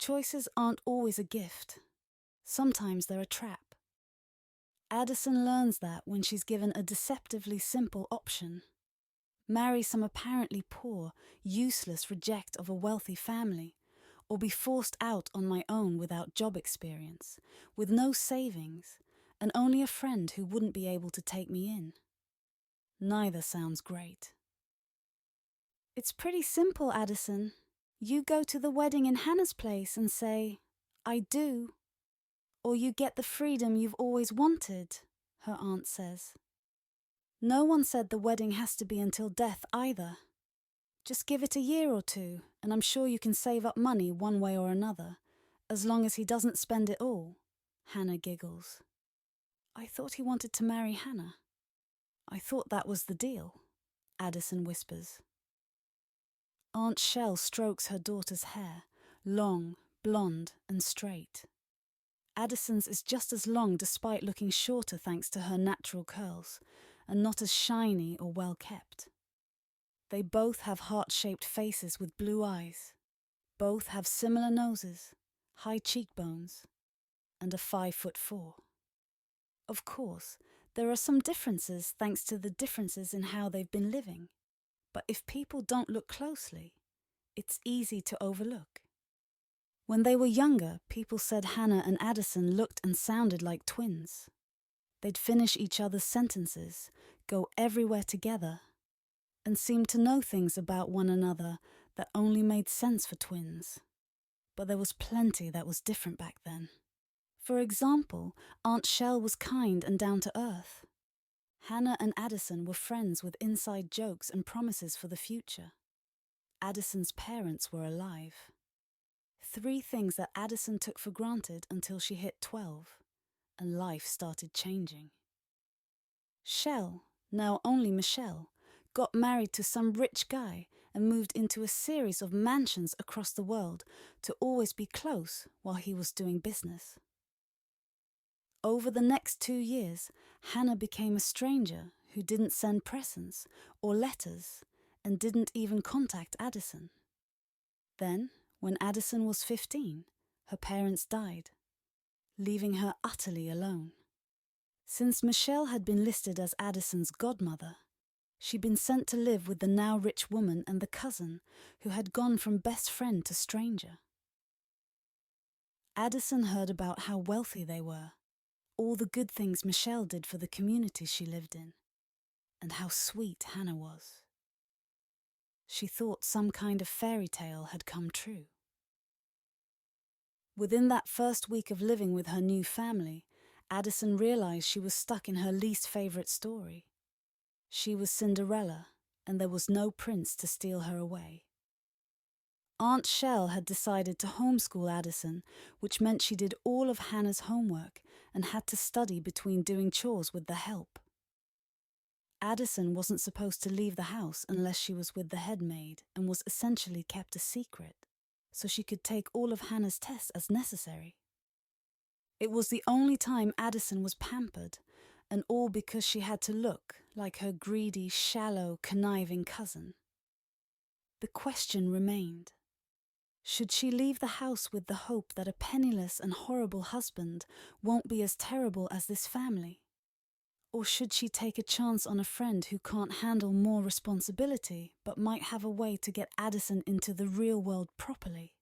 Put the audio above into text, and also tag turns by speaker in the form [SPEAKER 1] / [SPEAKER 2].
[SPEAKER 1] Choices aren't always a gift. Sometimes they're a trap. Addison learns that when she's given a deceptively simple option. Marry some apparently poor, useless reject of a wealthy family, or be forced out on my own without job experience, with no savings, and only a friend who wouldn't be able to take me in. Neither sounds great. It's pretty simple, Addison. You go to the wedding in Hannah's place and say, "I do," or you get the freedom you've always wanted, her aunt says. No one said the wedding has to be until death either. Just give it a year or two, and I'm sure you can save up money one way or another, as long as he doesn't spend it all, Hannah giggles. I thought he wanted to marry Hannah. I thought that was the deal, Addison whispers. Aunt Shell strokes her daughter's hair, long, blonde, and straight. Addison's is just as long despite looking shorter thanks to her natural curls, and not as shiny or well kept. They both have heart-shaped faces with blue eyes. Both have similar noses, high cheekbones, and are 5'4". Of course, there are some differences thanks to the differences in how they've been living. But if people don't look closely, it's easy to overlook. When they were younger, people said Hannah and Addison looked and sounded like twins. They'd finish each other's sentences, go everywhere together, and seemed to know things about one another that only made sense for twins. But there was plenty that was different back then. For example, Aunt Shell was kind and down to earth. Hannah and Addison were friends with inside jokes and promises for the future. Addison's parents were alive. 3 things that Addison took for granted until she hit 12, and life started changing. Shell, now only Michelle, got married to some rich guy and moved into a series of mansions across the world to always be close while he was doing business. Over the next 2 years, Hannah became a stranger who didn't send presents or letters and didn't even contact Addison. Then, when Addison was 15, her parents died, leaving her utterly alone. Since Michelle had been listed as Addison's godmother, she'd been sent to live with the now rich woman and the cousin who had gone from best friend to stranger. Addison heard about how wealthy they were, all the good things Michelle did for the community she lived in, and how sweet Hannah was. She thought some kind of fairy tale had come true. Within that first week of living with her new family, Addison realized she was stuck in her least favorite story. She was Cinderella, and there was no prince to steal her away. Aunt Shell had decided to homeschool Addison, which meant she did all of Hannah's homework and had to study between doing chores with the help. Addison wasn't supposed to leave the house unless she was with the head maid and was essentially kept a secret, so she could take all of Hannah's tests as necessary. It was the only time Addison was pampered, and all because she had to look like her greedy, shallow, conniving cousin. The question remained. Should she leave the house with the hope that a penniless and horrible husband won't be as terrible as this family? Or should she take a chance on a friend who can't handle more responsibility but might have a way to get Addison into the real world properly?